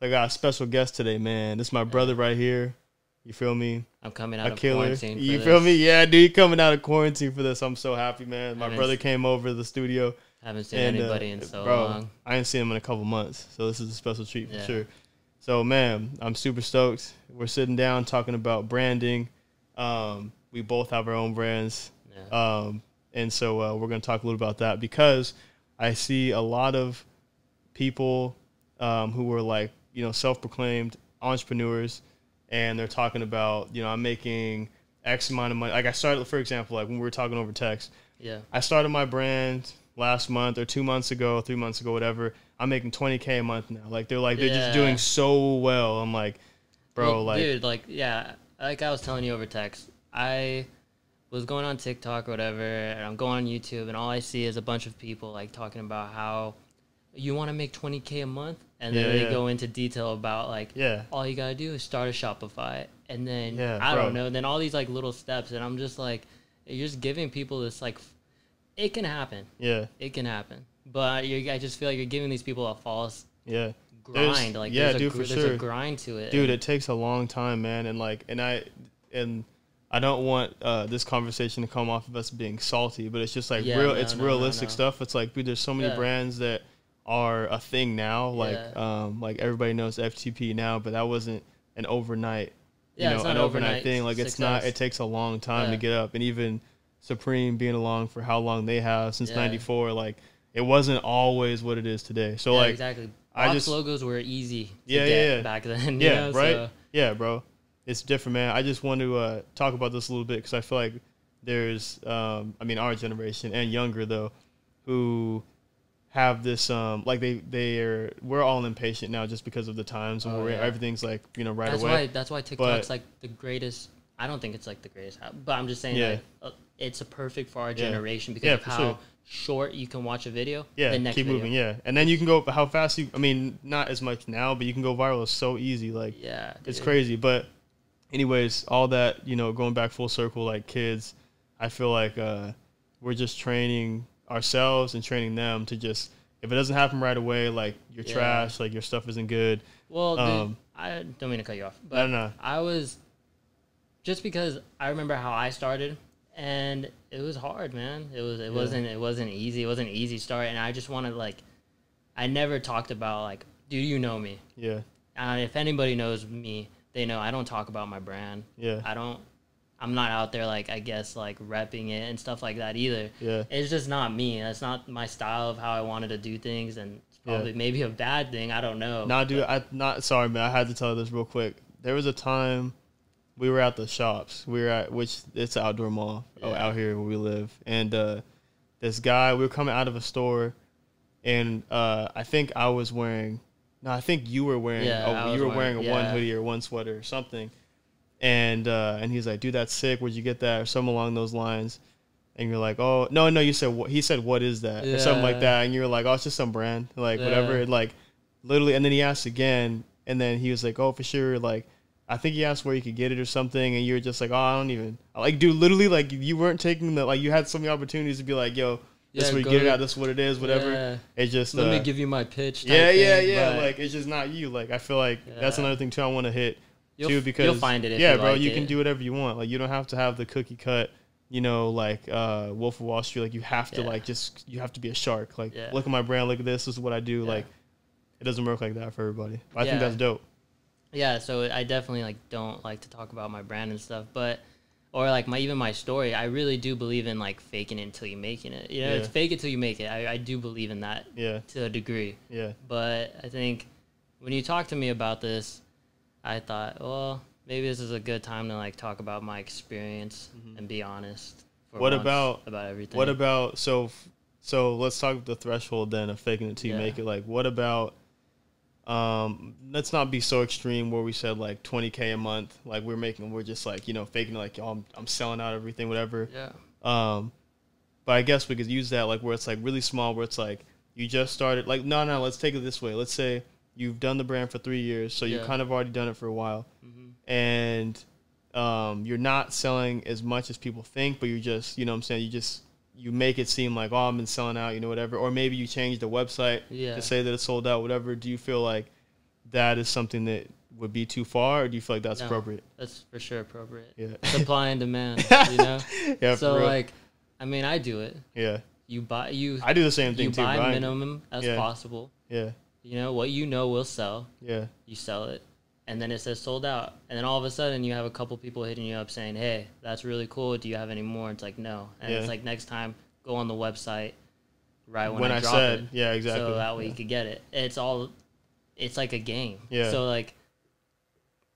I got a special guest today, man. This is my brother right here. You feel me? I'm coming out of quarantine for You this. feel me? Yeah, dude, you coming out of quarantine for this. I'm so happy, man. My brother came over to the studio. Haven't seen anybody in so long. I ain't seen him in a couple months, so this is a special treat for sure. So, man, I'm super stoked. We're sitting down talking about branding. We both have our own brands. Yeah. And so we're going to talk a little about that because I see a lot of people who were like, you know, self-proclaimed entrepreneurs, and they're talking about, you know, I'm making X amount of money. Like I started, for example, like when we were talking over text, I started my brand last month or 2 months ago, 3 months ago, whatever. I'm making $20K a month now. Like they're just doing so well. I'm like, bro, like, dude, like, like I was telling you over text, I was going on TikTok or whatever, and I'm going on YouTube, and all I see is a bunch of people like talking about how you want to make $20K a month, and then they go into detail about like, all you gotta do is start a Shopify, and then I don't know, then all these like little steps, and I'm just like, you're just giving people this like, it can happen, it can happen, but I just feel like you're giving these people a false grind, like there's a grind to it, dude. It takes a long time, man, and like, and I don't want this conversation to come off of us being salty, but it's just like realistic stuff. It's like, dude, there's so many brands that are a thing now. Like everybody knows FTP now, but that wasn't an overnight, you know, an overnight thing. Like success. It's not. It takes a long time to get up, and even Supreme being along for how long they have since '94, like it wasn't always what it is today. So like exactly, box logos were easy to get back then. You know, right. So. Yeah, bro. It's different, man. I just want to talk about this a little bit because I feel like there's, I mean, our generation and younger though, who have this, like we're all impatient now just because of the times and everything's like, you know, away. That's why TikTok's like the greatest. I don't think it's like the greatest app, but I'm just saying like, it's a perfect for our generation because of how short you can watch a video. Yeah, the next keep moving. Yeah, and then you can go how fast you. I mean, not as much now, but you can go viral. It's so easy. Like, it's crazy, but. Anyways, all that, you know, going back full circle, like kids, I feel like we're just training ourselves and training them to just, if it doesn't happen right away, like you're trash, like your stuff isn't good. Well, dude, I don't mean to cut you off, but I was, just because I remember how I started, and it was hard, man. It wasn't easy. It wasn't an easy start, and I just wanted, like, I never talked about, like, dude, you know me. Yeah. If anybody knows me, they know I don't talk about my brand. Yeah. I'm not out there, like, I guess, like, repping it and stuff like that either. Yeah. It's just not me. That's not my style of how I wanted to do things, and it's probably maybe a bad thing. I don't know. Nah, dude, sorry, man. I had to tell this real quick. There was a time we were at the shops. We were at, which it's an outdoor mall out here where we live. And this guy, we were coming out of a store, and I think I was wearing... No, I think you were wearing. You were wearing a one hoodie or one sweater or something, and he's like, "Dude, that's sick. Where'd you get that?" Or something along those lines. And you're like, "Oh, no." You said he said, "What is that?" Or something like that. And you're like, "Oh, it's just some brand, like whatever." And like, literally, and then he asked again, and then he was like, "Oh, for sure." Like, I think he asked where you could get it or something, and you were just like, "Oh, I don't even." Like, dude, literally, like you weren't taking like you had so many opportunities to be like, "Yo." This is where you get it out. This is what it is. Whatever. Yeah. It's just let me give you my pitch. Yeah. Like it's just not you. Like I feel like that's another thing too. I want to hit too because you'll find it. If bro, like you can do whatever you want. Like you don't have to have the cookie cut. You know, like Wolf of Wall Street. Like you have to you have to be a shark. Like look at my brand. Look at this. This is what I do. Like it doesn't work like that for everybody. But I think that's dope. Yeah. So I definitely like don't like to talk about my brand and stuff, but. Or like even my story, I really do believe in like faking it until you making it. You know, it's fake it till you make it. I do believe in that to a degree. Yeah. But I think when you talked to me about this, I thought, well, maybe this is a good time to like talk about my experience and be honest. About everything? What about so let's talk the threshold then of faking it till you make it. Like what about let's not be so extreme where we said like 20K a month, like we're just like, you know, faking it like, oh, I'm selling out everything, whatever. Yeah. But I guess we could use that like where it's like really small, where it's like you just started, like no, let's take it this way. Let's say you've done the brand for 3 years, so you've kind of already done it for a while, and you're not selling as much as people think, but you're just, you know what I'm saying, you make it seem like, oh, I've been selling out, you know, whatever. Or maybe you change the website to say that it's sold out, whatever. Do you feel like that is something that would be too far, or do you feel like that's appropriate? That's for sure appropriate. Yeah. Supply and demand, you know? Yeah, so, like, I mean, I do it. Yeah. I do the same thing too. You buy minimum as possible. Yeah. You know, what you know will sell. Yeah. You sell it. And then it says sold out. And then all of a sudden you have a couple people hitting you up saying, hey, that's really cool. Do you have any more? It's like, no. And it's like, next time, go on the website right when I drop it. Yeah, exactly. So that way you could get it. It's like a game. Yeah. So, like,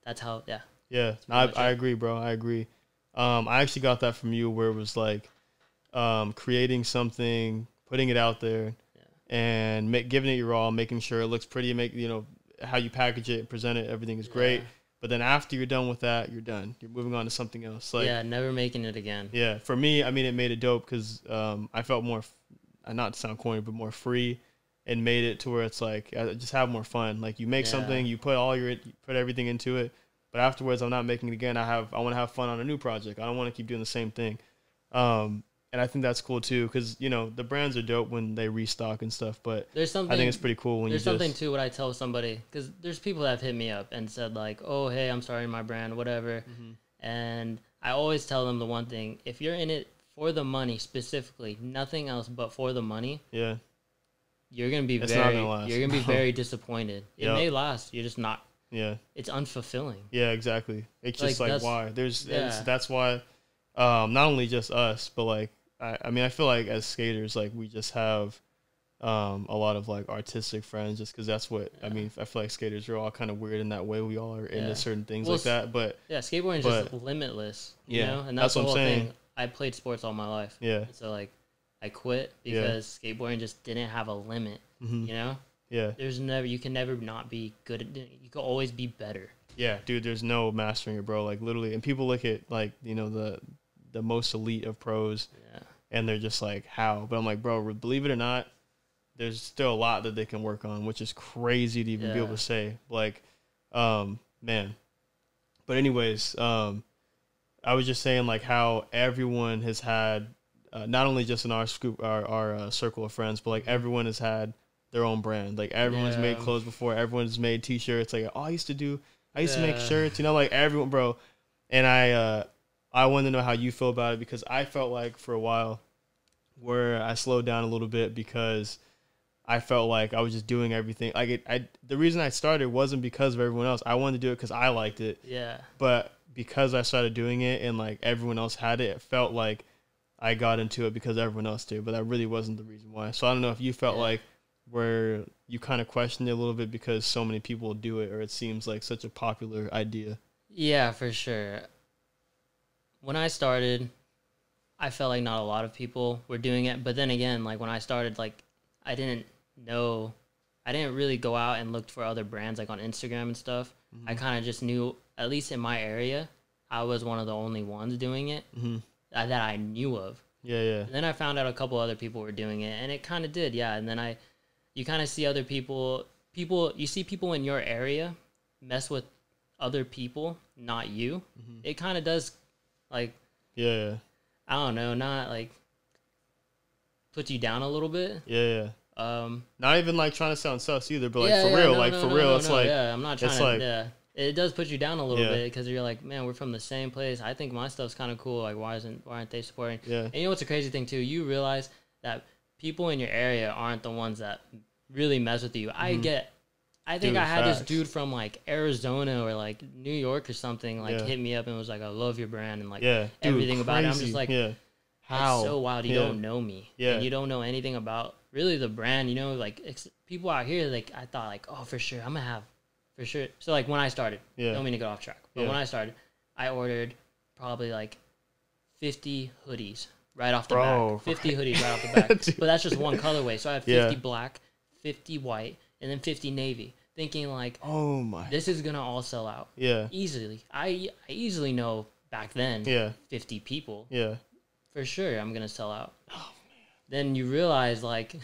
that's how, Yeah. I agree, bro. I agree. I actually got that from you where it was like creating something, putting it out there, and giving it your all, making sure it looks pretty, how you package it, present it, everything is great. But then after you're done with that, you're done. You're moving on to something else. Like, never making it again. Yeah, for me, I mean, it made it dope because I felt more, not to sound corny, but more free, and made it to where it's like I just have more fun. Like, you make something, you put everything into it, but afterwards, I'm not making it again. I want to have fun on a new project. I don't want to keep doing the same thing. And I think that's cool too, because the brands are dope when they restock and stuff. But I think it's pretty cool when there's something too. What I tell somebody, because there's people that have hit me up and said like, "Oh, hey, I'm starting my brand, whatever," and I always tell them the one thing: if you're in it for the money specifically, nothing else but for the money, you're gonna be very disappointed. It may last. You're just not. Yeah, it's unfulfilling. Yeah, exactly. It's just like why that's why. Not only just us, but like. I mean, I feel like as skaters, like we just have a lot of like artistic friends, just because that's what I mean. I feel like skaters are all kind of weird in that way. We all are into certain things like that. But skateboarding is just limitless. You know? And that's the whole thing. I played sports all my life. Yeah. So like, I quit because skateboarding just didn't have a limit. You know. Yeah. You can never not be good at it. You can always be better. Yeah, dude. There's no mastering it, bro. Like literally, and people look at like the most elite of pros. Yeah. And they're just like, how? But I'm like, bro, believe it or not, there's still a lot that they can work on, which is crazy to even be able to say. Like, man. But anyways, I was just saying like how everyone has had, not only just in our circle of friends, but like everyone has had their own brand. Like everyone's made clothes before. Everyone's made T-shirts. Like, I used to make shirts. Like everyone, bro. And I wanted to know how you feel about it, because I felt like for a while where I slowed down a little bit because I felt like I was just doing everything. Like the reason I started wasn't because of everyone else. I wanted to do it because I liked it. Yeah. But because I started doing it and like everyone else had it, it felt like I got into it because everyone else did. But that really wasn't the reason why. So I don't know if you felt like where you kind of questioned it a little bit because so many people do it, or it seems like such a popular idea. Yeah, for sure. When I started, I felt like not a lot of people were doing it. But then again, like when I started, like I didn't really go out and look for other brands like on Instagram and stuff. I kind of just knew, at least in my area, I was one of the only ones doing it that I knew of. Yeah, yeah. And then I found out a couple other people were doing it, and it kind of did, yeah. And then you kind of see other people, you see people in your area mess with other people, not you. It kind of does. Like, I don't know, not like put you down a little bit. Yeah, yeah. Not even like trying to sound sus either, but like for real, it's like, I'm not trying to. It does put you down a little bit because you're like, man, we're from the same place. I think my stuff's kind of cool. Like, why aren't they supporting? Yeah. And you know what's a crazy thing too? You realize that people in your area aren't the ones that really mess with you. I think I had this dude from like Arizona or like New York or something like hit me up and was like, I love your brand and like everything about it. I'm just like, how? It's so wild. You don't know me. Yeah. And you don't know anything about really the brand, like people out here, like I thought like, oh, for sure. I'm going to have for sure. So like when I started, don't mean to get off track, but when I started, I ordered probably like 50 hoodies right off the back. 50 hoodies right off the back. But that's just one colorway. So I had 50 black, 50 white, and then 50 navy, thinking like, oh my, this is gonna all sell out. Yeah, easily. I easily know back then. 50 people. Yeah, for sure, I'm gonna sell out. Oh man. Then you realize like,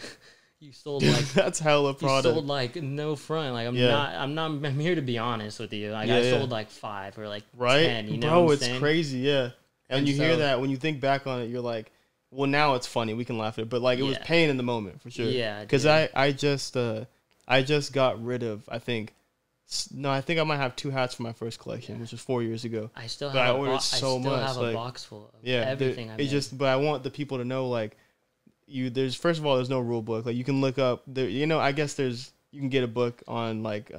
you sold like that's hella product. You sold like no front. Like I'm here to be honest with you. Like I sold like 5 or like 10. You know, bro, what I'm saying? Crazy. Yeah, and you hear that when you think back on it, you're like, well, now it's funny. We can laugh at it, but like it was pain in the moment for sure. Yeah, because I just got rid of, I think, No, I think I might have 2 hats for my first collection, which was 4 years ago. I still but have I ordered so much. I still have like, a box full of yeah, everything I made. but I want the people to know, like, there's first of all, there's no rule book. Like, you can look up there, I guess you can get a book on like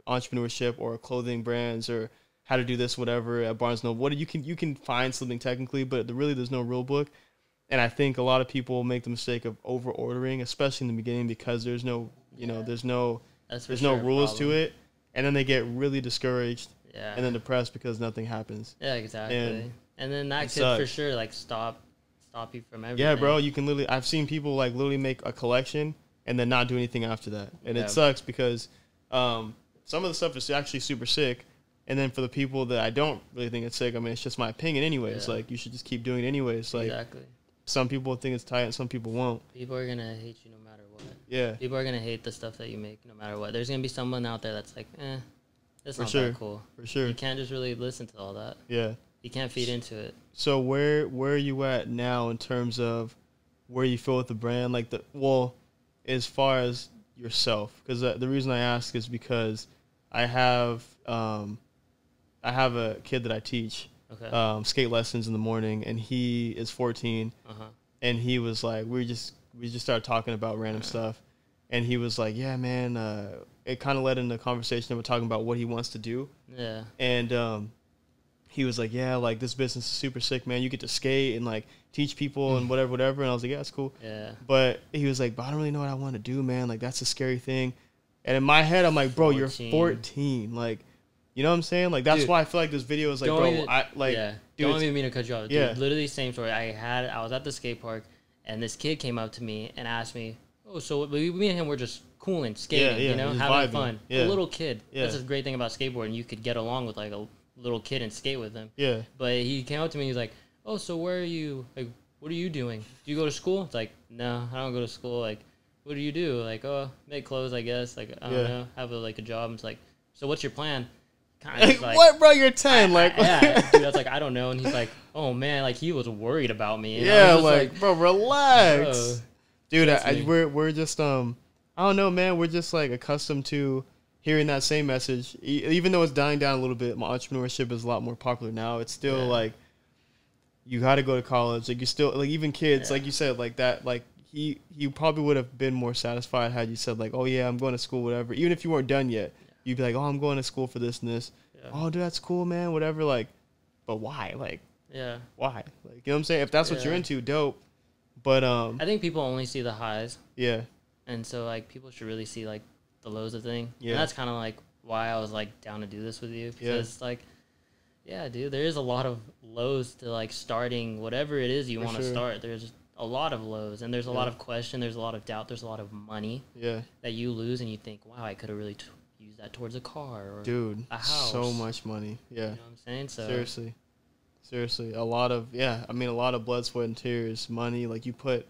entrepreneurship or clothing brands or how to do this, whatever, at Barnes & Noble. You can find something technically, but there's no rule book. And I think a lot of people make the mistake of over ordering, especially in the beginning, because there's no there's no rules to it, and then they get really discouraged and then depressed because nothing happens. Yeah, exactly. And then that could for sure like stop you from everything. Yeah, bro, you can literally. I've seen people like literally make a collection and then not do anything after that, and it sucks because some of the stuff is actually super sick. And then for the people that I don't really think it's sick, I mean, it's just my opinion anyways. Like, you should just keep doing it anyways. Like, exactly. Some people think it's tight and some people won't. People are going to hate you no matter what. Yeah. People are going to hate the stuff that you make no matter what. There's going to be someone out there that's like, that's not that cool. For sure. You can't just really listen to all that. Yeah. You can't feed into it. So where are you at now in terms of where you feel with the brand? Like, as far as yourself? Because the reason I ask is because I have a kid that I teach skate lessons in the morning, and he is 14, and he was like, we just started talking about random stuff, and he was like, yeah, man, it kind of led into a conversation about talking about what he wants to do. Yeah. And he was like, yeah, like, this business is super sick, man. You get to skate and like teach people and whatever. And I was like, yeah, that's cool. Yeah. But he was like, but I don't really know what I want to do, man. Like, that's a scary thing. And in my head, I'm like, bro, 14. You're 14. Like, you know what I'm saying? Like, that's why I feel like this video is like, bro, don't even mean to cut you off. Dude, literally same story. I was at the skate park, and this kid came up to me and asked me, oh, so me and him were just cooling, skating, having fun. Yeah. A little kid. Yeah. That's the great thing about skateboarding. You could get along with like a little kid and skate with him. Yeah. But he came up to me, he's like, oh, so where are you? Like, what are you doing? Do you go to school? It's like, no, I don't go to school. Like, what do you do? Like, oh, make clothes, I guess. Like, I don't know, have a job. It's like, so what's your plan? Kind of like, what, bro? You're 10. Yeah, dude. I was like, I don't know. And he's like, oh man, like he was worried about me. And yeah, like, bro, relax, dude. We're just I don't know, man. We're just like accustomed to hearing that same message, even though it's dying down a little bit. My entrepreneurship is a lot more popular now. It's still like, you got to go to college. Like, you still like, even kids, like you said, like that, like. He probably would have been more satisfied had you said like, oh yeah, I'm going to school, whatever. Even if you weren't done yet, you'd be like, oh, I'm going to school for this and this. Yeah. Oh, dude, that's cool, man. Whatever. Like, but why? Like, why? Like, you know what I'm saying? If that's what you're into, dope. But I think people only see the highs. Yeah. And so like people should really see like the lows of the thing. Yeah. And that's kind of like why I was like down to do this with you, because like, yeah, dude, there is a lot of lows to like starting whatever it is you want to start. There's a lot of lows, and there's a lot of question, there's a lot of doubt, there's a lot of money that you lose, and you think, wow, I could have really used that towards a car or a house. So much money. Yeah. You know what I'm saying? So Seriously. A lot of blood, sweat, and tears, money. Like, you put,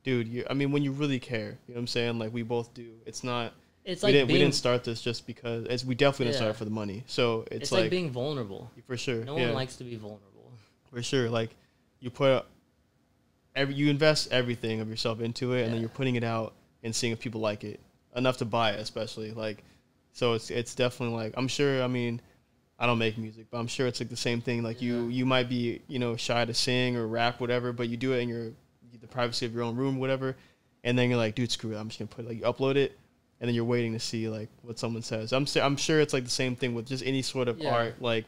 dude, when you really care, you know what I'm saying? Like, we both do. It's not, we didn't start this just because, we definitely didn't start it for the money. So it's like being vulnerable. For sure. No one likes to be vulnerable. For sure. Like, you put you invest everything of yourself into it, and then you're putting it out and seeing if people like it enough to buy it, especially. Like, so it's definitely like, I'm sure, I don't make music, but I'm sure it's like the same thing. Like, you might be, shy to sing or rap, whatever, but you do it in the privacy of your own room, whatever, and then you're like, dude, screw it, I'm just gonna put, like, you upload it, and then you're waiting to see like what someone says. I'm sure it's like the same thing with just any sort of art. Like,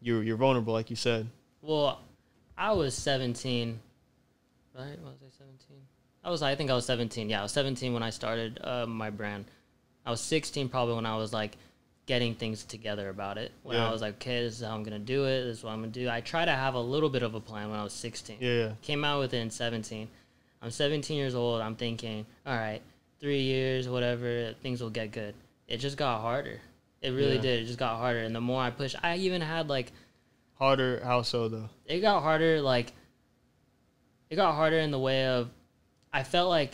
you're vulnerable, like you said. Well, I was 17. Right? Was I 17? I think I was 17. Yeah, I was 17 when I started my brand. I was 16 probably when I was like getting things together about it. When I was like, okay, this is how I'm going to do it. This is what I'm going to do. I tried to have a little bit of a plan when I was 16. Yeah. Came out with it in 17. I'm 17 years old. I'm thinking, all right, 3 years, whatever, things will get good. It just got harder. It really did. It just got harder. And the more I pushed, I even had like... Harder? How so, though? It got harder, like... It got harder in the way of, I felt like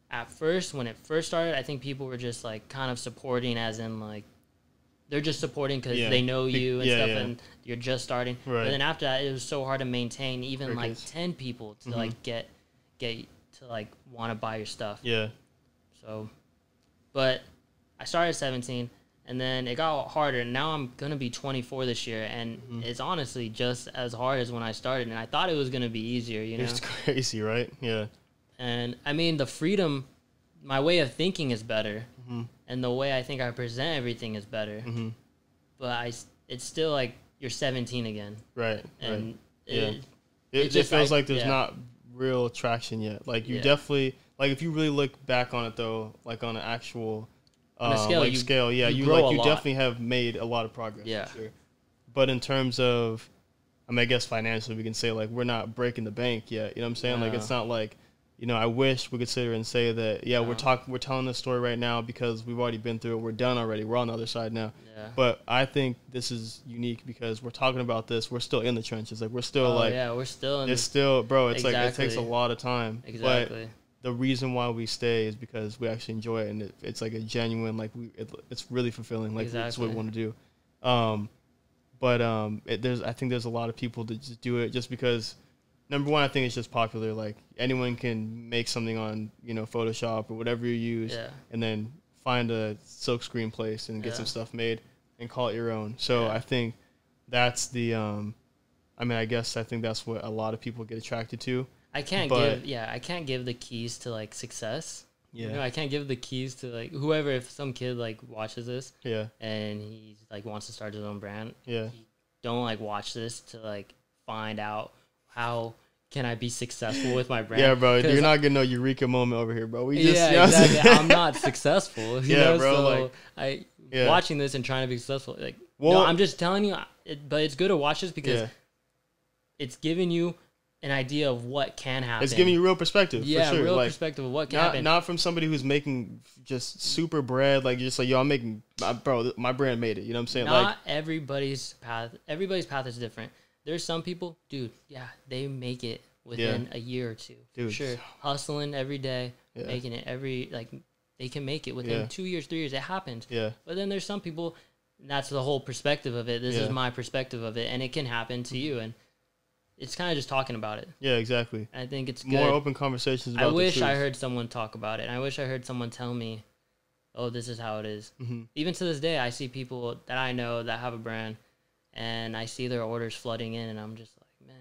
at first, when it first started, I think people were just like kind of supporting, as in like, they're just supporting because they know you and stuff, and you're just starting. Right. But then after that, it was so hard to maintain even like 10 people to like get to like want to buy your stuff. Yeah. So, but I started at 17, And then it got harder. And now I'm going to be 24 this year. And it's honestly just as hard as when I started. And I thought it was going to be easier, you know? It's crazy, right? Yeah. And, I mean, the freedom, my way of thinking is better. And the way I think I present everything is better. But it's still like you're 17 again. Right, and right. It just feels like there's not real traction yet. Like, you definitely... Like, if you really look back on it, though, like, on an actual... on a scale, you definitely have made a lot of progress. Yeah. For sure. But in terms of, I mean, I guess financially, we can say, like, we're not breaking the bank yet. You know what I'm saying? Like, it's not like, you know, I wish we could sit here and say that, we're telling this story right now because we've already been through it. We're done already. We're on the other side now. Yeah. But I think this is unique because we're talking about this. We're still in the trenches. Like, we're still, we're still in it's like, it takes a lot of time. Exactly. But the reason why we stay is because we actually enjoy it, and it's like a genuine, like, it's really fulfilling. Like, that's what we want to do. I think there's a lot of people that just do it just because, number one, I think it's just popular. Like, anyone can make something on, you know, Photoshop or whatever you use, and then find a silk screen place and get some stuff made and call it your own. So I think that's the, I think that's what a lot of people get attracted to. I can't give the keys to, like, success. Yeah. You know, I can't give the keys to, like, whoever, if some kid, like, watches this. Yeah. And he, like, wants to start his own brand. Yeah. Don't, like, watch this to, like, find out how can I be successful with my brand. Yeah, bro. You're not getting no eureka moment over here, bro. Exactly. I'm not successful. You know? Bro. So watching this and trying to be successful, like, no, I'm just telling you, but it's good to watch this because it's giving you an idea of what can happen. It's giving you real perspective. Yeah, for sure. Real perspective of what can happen. Not from somebody who's making just super bread, like, just like, yo, I'm making, bro, my brand made it. You know what I'm saying? Not like, everybody's path is different. There's some people, dude, they make it within a year or two. Dude. For sure. Hustling every day, making it they can make it within 2 years, 3 years. It happened. Yeah. But then there's some people, and that's the whole perspective of it. This is my perspective of it, and it can happen to you. And it's kind of just talking about it. Yeah, exactly. I think it's good. More open conversations about I wish I heard someone talk about it. And I wish I heard someone tell me, oh, this is how it is. Even to this day, I see people that I know that have a brand, and I see their orders flooding in, and I'm just like, man,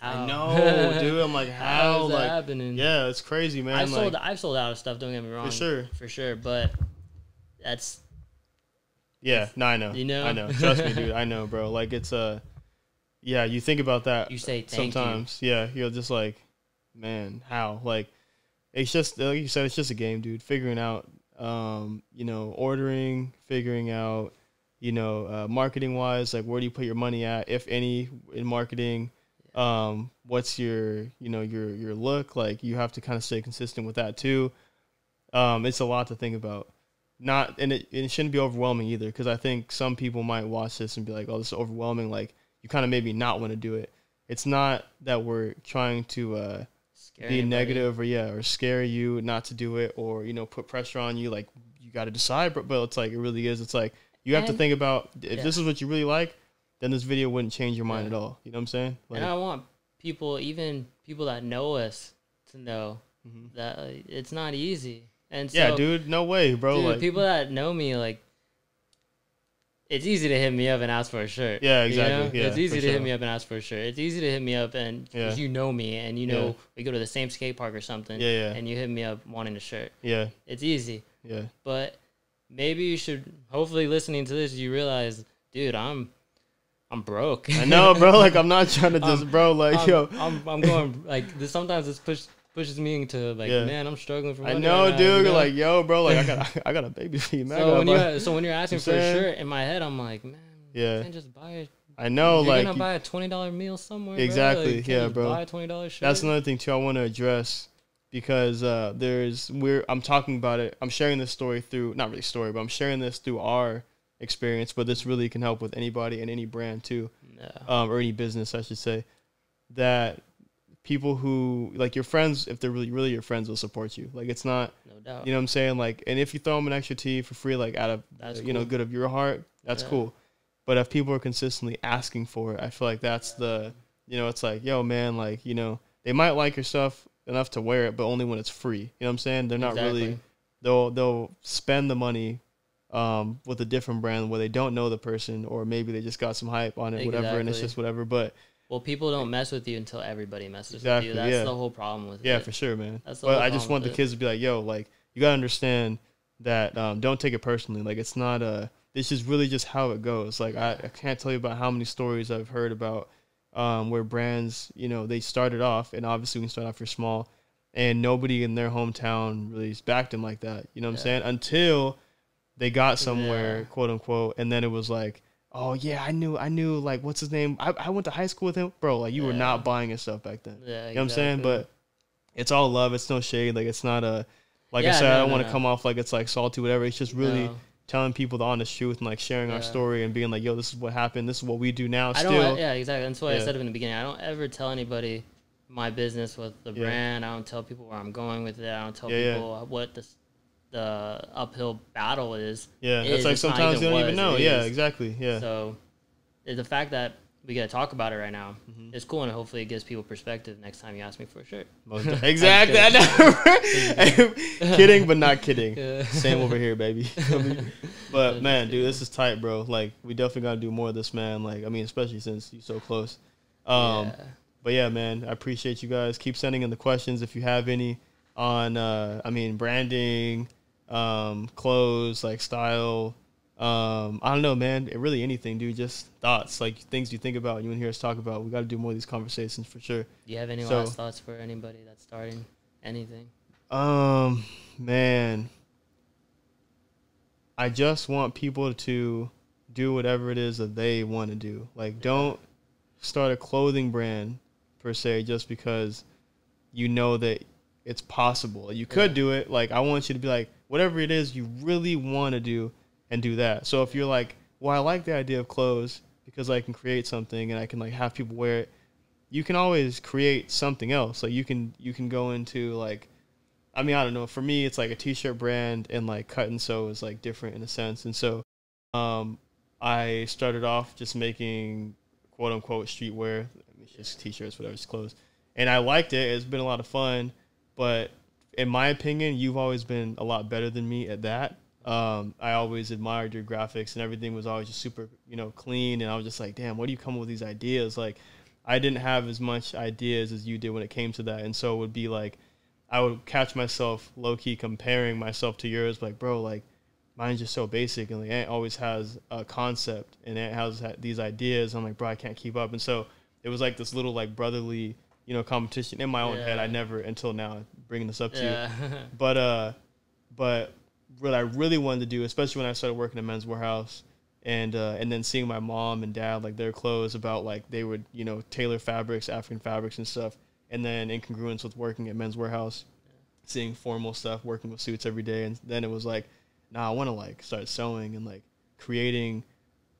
how? I know, dude. I'm like, how is that happening? Yeah, it's crazy, man. I've sold out of stuff, don't get me wrong. For sure. But that's... Yeah, no, I know. You know? I know. Trust me, dude. I know, bro. Like, it's yeah, you think about that. You say thank sometimes. You. Yeah, you're just like, man, how? Like, it's just, like you said, it's just a game, dude. Figuring out, you know, ordering, figuring out, you know, marketing wise, like, where do you put your money at, if any, in marketing? What's your, you know, your look? Like, you have to kind of stay consistent with that too. It's a lot to think about. And it shouldn't be overwhelming either, because I think some people might watch this and be like, oh, this is overwhelming. Like, you kind of maybe not want to do it. It's not that we're trying to be negative or scare you not to do it, or, you know, put pressure on you. Like, you got to decide, but it's like, it really is. It's like, you have to think about, if this is what you really like, then this video wouldn't change your mind at all. You know what I'm saying? Like, and I want people, even people that know us, to know that it's not easy. And so, yeah, dude, no way, bro. Dude, like, people that know me, like, it's easy to hit me up and ask for a shirt. Yeah, exactly. You know? Yeah, it's easy to hit me up and ask for a shirt. It's easy to hit me up and you know me, and you know we go to the same skate park or something. And you hit me up wanting a shirt. Yeah, it's easy. Yeah, but maybe you should. Hopefully, listening to this, you realize, dude, I'm broke. I know, bro. Like, I'm not trying to just, bro. Like, I'm going like this. Sometimes this pushes me into, like, man, I'm struggling for money. I know, right, dude. You know? Like, yo, bro, like, I got a baby feed, man. So when you're asking for a shirt, in my head, I'm like, man, you can't just buy it. I know, you're like, gonna buy a $20 meal somewhere. Exactly, like, yeah, bro. Buy a $20 shirt. That's another thing too I want to address, because I'm talking about it. I'm sharing this story through, not really story, but I'm sharing this through our experience. But this really can help with anybody and any brand too, or any business, I should say. That people who, like, your friends, if they're really your friends, will support you. Like, it's not, no doubt. You know what I'm saying? Like, and if you throw them an extra tea for free, like, out of you know, good of your heart, that's cool. But if people are consistently asking for it, I feel like that's the, you know, it's like, yo, man, like, you know, they might like your stuff enough to wear it, but only when it's free. You know what I'm saying? They're not really, they'll spend the money with a different brand where they don't know the person, or maybe they just got some hype on it, whatever, and it's just whatever. But well, people don't mess with you until everybody messes with you. That's the whole problem with it. Yeah, for sure, man. But I just want the kids to be like, yo, like, you gotta understand that don't take it personally. Like, it's not this is really just how it goes. Like, I can't tell you about how many stories I've heard about where brands, you know, they started off, and obviously when you start off, you're small, and nobody in their hometown really backed them like that. You know what I'm saying? Until they got somewhere, quote unquote, and then it was like, oh yeah, I knew, like, what's his name? I went to high school with him, bro. Like, you were not buying his stuff back then. Yeah, you know what I'm saying? But it's all love. It's no shade. Like, it's not like I said, I don't want to come off like it's like salty, whatever. It's just really telling people the honest truth and like sharing our story and being like, yo, this is what happened. This is what we do now. Yeah, exactly. That's why I said it in the beginning. I don't ever tell anybody my business with the brand. I don't tell people where I'm going with it. I don't tell people what the uphill battle is. Yeah, it's like sometimes you don't even know. Yeah, exactly. Yeah. So the fact that we get to talk about it right now is cool, and hopefully it gives people perspective next time you ask me for a shirt. Exactly. Kidding, but not kidding. Same over here, baby. But man, dude, this is tight, bro. Like, we definitely gotta do more of this, man. Like, I mean, especially since you're so close. But yeah, man, I appreciate you guys. Keep sending in the questions if you have any on, I mean, branding, clothes, like style. I don't know, man. Really anything, dude. Just thoughts, like things you think about and you want to hear us talk about. We got to do more of these conversations for sure. Do you have any last thoughts for anybody that's starting anything? Man, I just want people to do whatever it is that they want to do. Like, don't start a clothing brand per se just because you know that it's possible. You could do it. Like, I want you to be like, whatever it is you really want to do, and do that. So if you're like, well, I like the idea of clothes because I can create something and I can like have people wear it, you can always create something else. Like, you can go into like, I mean, I don't know. For me, it's like a t-shirt brand, and like cut and sew is like different in a sense. And so I started off just making quote unquote streetwear, just t-shirts, whatever, it's clothes. And I liked it. It's been a lot of fun. But in my opinion, you've always been a lot better than me at that. I always admired your graphics, and everything was always just super, you know, clean. And I was just like, damn, where do you come up with these ideas? Like, I didn't have as much ideas as you did when it came to that. And so it would be like, I would catch myself low key comparing myself to yours. Like, bro, like mine's just so basic, and like Ant always has a concept, and Ant has these ideas. I'm like, bro, I can't keep up. And so it was like this little like brotherly, you know, competition in my own head. I never, until now, bringing this up to you. But what I really wanted to do, especially when I started working at Men's Warehouse, and then seeing my mom and dad, like their clothes, about like they would, you know, tailor fabrics, African fabrics and stuff, and then in congruence with working at Men's Warehouse, seeing formal stuff, working with suits every day, and then it was like, nah, I want to like start sewing and like creating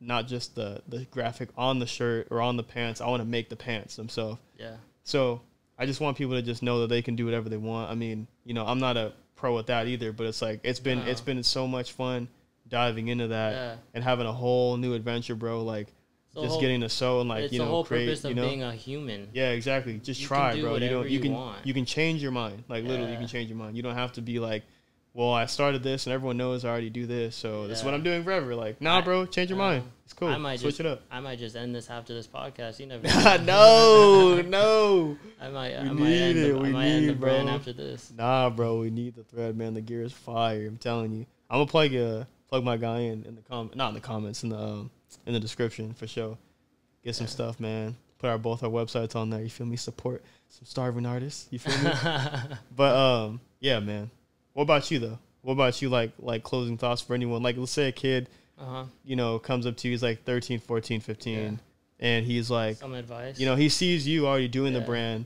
not just the graphic on the shirt or on the pants. I want to make the pants themselves. Yeah. So I just want people to just know that they can do whatever they want. I mean, you know, I'm not a pro at that either, but it's like it's been so much fun diving into that and having a whole new adventure, bro. Like just getting to sew and like, you know, create, purpose of you know, being a human. Yeah, exactly. Just try, bro. You can change your mind. Like literally, you can change your mind. You don't have to be like, well, I started this and everyone knows I already do this, so this is what I'm doing forever. Like, nah, bro, change your mind. It's cool. Switch it up. I might just end this after this podcast. You never know. No. I might end the brand after this. Nah, bro, we need the thread, man. The gear is fire. I'm telling you. I'm gonna plug my guy in the not in the comments, in the description for sure. Get some stuff, man. Put both our websites on there. You feel me? Support some starving artists. You feel me? But yeah, man. What about you though? What about you, like closing thoughts for anyone? Like, let's say a kid, you know, comes up to you, he's like 13, 14, 15, and he's like, some advice. You know, he sees you already doing the brand,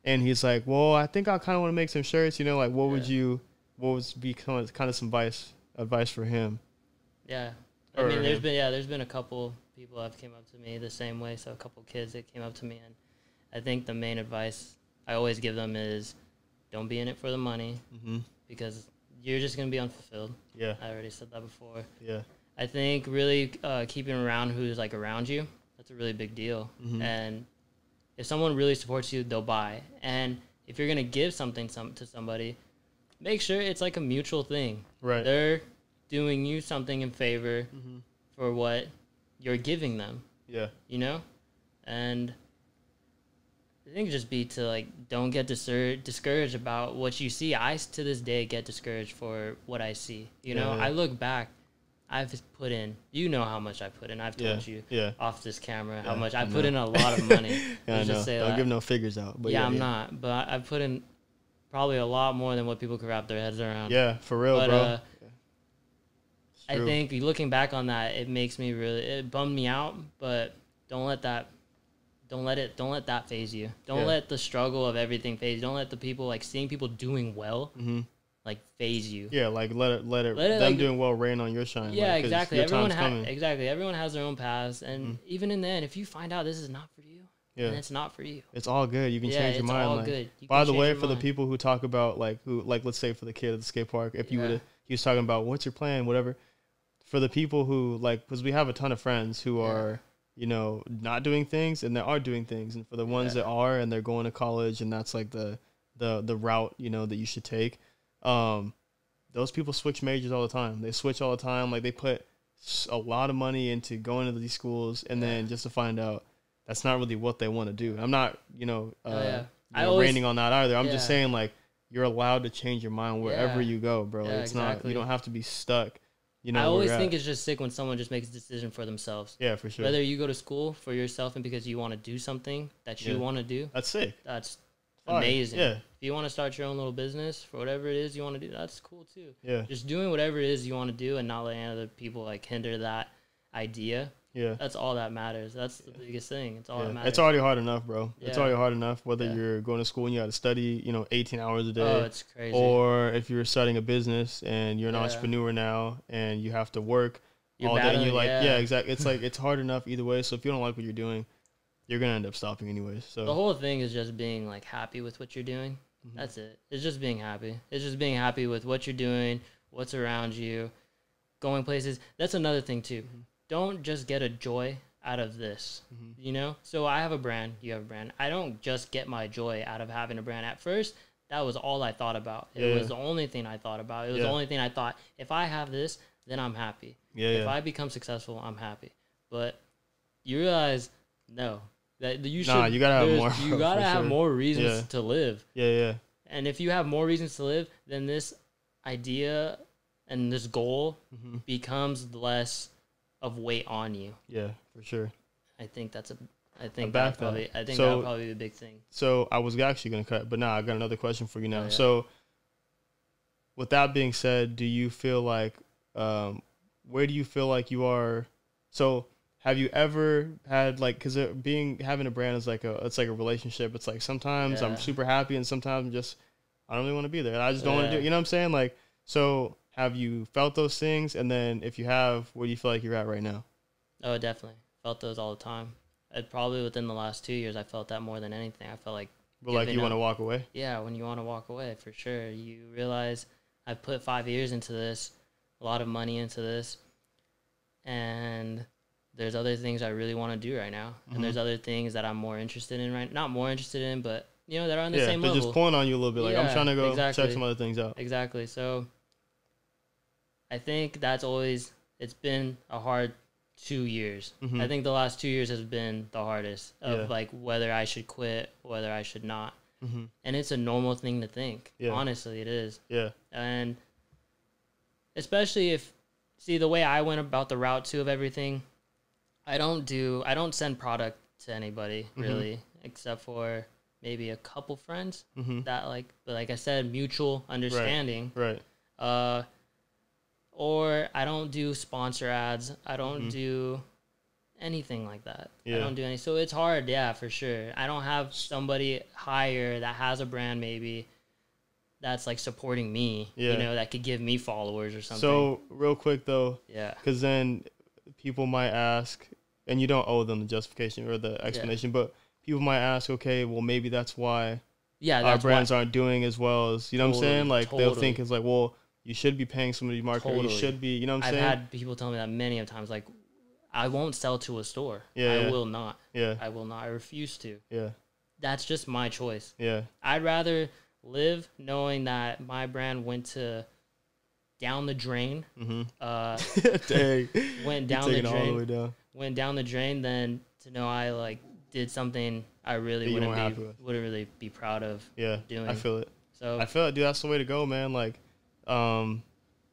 and he's like, well, I think I kind of want to make some shirts. You know, like, what would be kind of some advice for him? Yeah, I mean, there's been a couple people that have came up to me the same way. So a couple kids that came up to me, and I think the main advice I always give them is, don't be in it for the money. Because you're just going to be unfulfilled. Yeah. I already said that before. Yeah. I think really keeping around who's, like, around you, that's a really big deal. And if someone really supports you, they'll buy. And if you're going to give something to somebody, make sure it's, like, a mutual thing. Right. They're doing you something in favor for what you're giving them. Yeah. You know? And I think just be to, like, don't get discouraged about what you see. I, to this day, get discouraged for what I see. You know? I look back. I've put in, you know how much I put in. I've told you off this camera how much I put in a lot of money. I know. Don't give no figures out. But I'm not. But I've put in probably a lot more than what people could wrap their heads around. Yeah, for real, bro. I think looking back on that, it makes me it bummed me out. But don't let that phase you. Don't let the struggle of everything phase you. Don't let the people, like, seeing people doing well. Like, phase you. Yeah, like let it them like, doing well rain on your shine. Yeah, like, exactly. Everyone has their own paths, and even in the end, if you find out this is not for you, then it's not for you. It's all good. You can change your mind. All like, good. By the way, for the people who talk about like let's say for the kid at the skate park, if he was talking about what's your plan, whatever. For the people who like, because we have a ton of friends who are not doing things and they are doing things, and for the ones that are and they're going to college and that's like the route that you should take. Those people switch majors all the time. They switch all the time. Like, they put a lot of money into going to these schools, and then just to find out that's not really what they want to do. I'm not, raining on that either. I'm just saying, like, you're allowed to change your mind wherever you go, bro. It's not, you don't have to be stuck. I always think it's just sick when someone just makes a decision for themselves. Yeah, for sure. Whether you go to school for yourself and because you want to do something that you want to do. That's sick. That's amazing. Yeah. If you want to start your own little business for whatever it is you want to do, that's cool too. Yeah. Just doing whatever it is you want to do and not letting other people like hinder that idea. Yeah. That's all that matters. That's the biggest thing. It's all that matters. It's already hard enough, bro. Yeah. It's already hard enough whether you're going to school and you got to study, 18 hours a day. Oh, it's crazy. Or if you're starting a business and you're an entrepreneur now and you have to work all day and you're like, exactly. It's like, it's hard enough either way. So if you don't like what you're doing, you're going to end up stopping anyways. So the whole thing is just being like happy with what you're doing. That's it. It's just being happy. It's just being happy with what you're doing, what's around you, going places. That's another thing too. Don't just get a joy out of this, So I have a brand, you have a brand. I don't just get my joy out of having a brand. At first, that was all I thought about. It was the only thing I thought about. It was the only thing I thought, if I have this, then I'm happy. If I become successful, I'm happy. But you realize, no. That you should. You gotta have more. You gotta have more reasons to live. Yeah. And if you have more reasons to live, then this idea and this goal becomes less of weight on you. Yeah, for sure. I think that'll probably be a big thing. So I was actually gonna cut, but I got another question for you now. So with that being said, do you feel like where do you feel like you are? So have you ever had like, because having a brand is like it's like a relationship. It's like sometimes I'm super happy and sometimes I don't really want to be there. I just don't want to do it. You know what I'm saying? Like, so have you felt those things? And then if you have, where do you feel like you're at right now? Oh, definitely. Felt those all the time. Probably within the last 2 years, I felt that more than anything. I felt like... But like you want to walk away? Yeah, when you want to walk away, for sure. You realize I've put 5 years into this, a lot of money into this, and there's other things I really want to do right now. And there's other things that I'm more interested in not more interested in, but, that are on the same level. They're just pulling on you a little bit. Like, I'm trying to go check some other things out. Exactly. So I think it's been a hard 2 years. I think the last 2 years has been the hardest of like whether I should quit, whether I should not. And it's a normal thing to think. Honestly, it is. Yeah. And especially the way I went about the route too of everything, I don't send product to anybody really, except for maybe a couple friends that but like I said, mutual understanding. Right. Or I don't do sponsor ads. I don't do anything like that. I don't do any. So it's hard, for sure. I don't have somebody higher that has a brand maybe that's like supporting me, that could give me followers or something. So real quick though, because then people might ask, and you don't owe them the justification or the explanation, but people might ask, okay, well maybe that's why our brands aren't doing as well as, what I'm saying? Like they'll think it's like, well, you should be paying somebody to market. You should be, you know what I'm saying? I've had people tell me that many of times, like, I won't sell to a store. I will not. I will not. I refuse to. That's just my choice. I'd rather live knowing that my brand went to down the drain. Mm-hmm. Dang. Went down the drain. All the way down. Went down the drain. Then to know I like did something I really wouldn't really be proud of. Yeah, doing. I feel it. So I feel it, dude. That's the way to go, man. Like,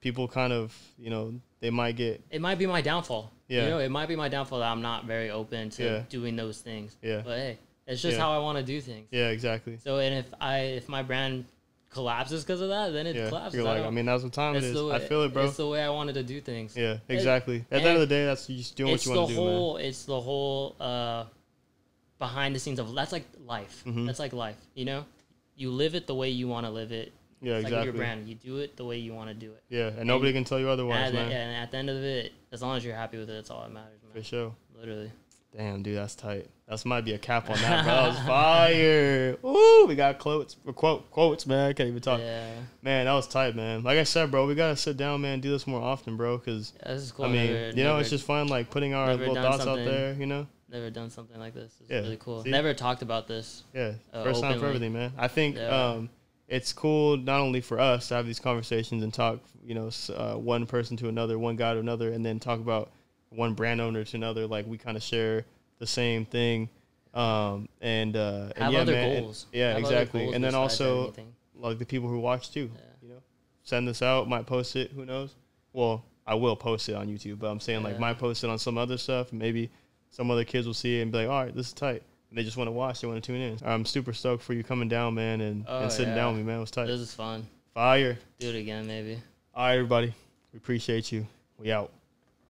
people kind of, you know, they might get. It might be my downfall. Yeah. You know, it might be my downfall that I'm not very open to doing those things. Yeah. But hey, it's just how I want to do things. Yeah, exactly. So, and if my brand collapses because of that, then it collapses. You're like, I mean, that's what time it is. I feel it, bro. It's the way I wanted to do things. Yeah, exactly. At the end of the day, that's just doing what you want to do, man. It's the whole behind the scenes of that's like life. Mm-hmm. That's like life. You know, you live it the way you want to live it. Yeah, it's exactly. Like with your brand, you do it the way you want to do it. Yeah, and nobody can tell you otherwise, man. Yeah, and at the end of it, as long as you're happy with it, that's all that matters, man. For sure. Literally. Damn, dude, that's tight. That might be a cap on that, bro. That was fire. Woo, we got quotes, man. I can't even talk. Yeah. Man, that was tight, man. Like I said, bro, we got to sit down, man, do this more often, bro, because, this is cool. I mean, it's just fun, like, putting our little thoughts out there, you know? Never done something like this. It's really cool. See? Never talked about this. Yeah, first time for everything, man. I think it's cool not only for us to have these conversations and talk, you know, one person to another, one guy to another, and then talk about one brand owner to another. Like, we kind of share the same thing. Have yeah, other man. goals. Exactly. And then also, like, the people who watch too, you know, send this out, might post it, who knows? Well, I will post it on YouTube, but I'm saying, like, might post it on some other stuff, and maybe some other kids will see it and be like, all right, this is tight. And they just want to watch. They want to tune in. I'm super stoked for you coming down, man, and sitting down with me, man. It was tight. This is fun. Fire. Do it again, maybe. All right, everybody. We appreciate you. We out.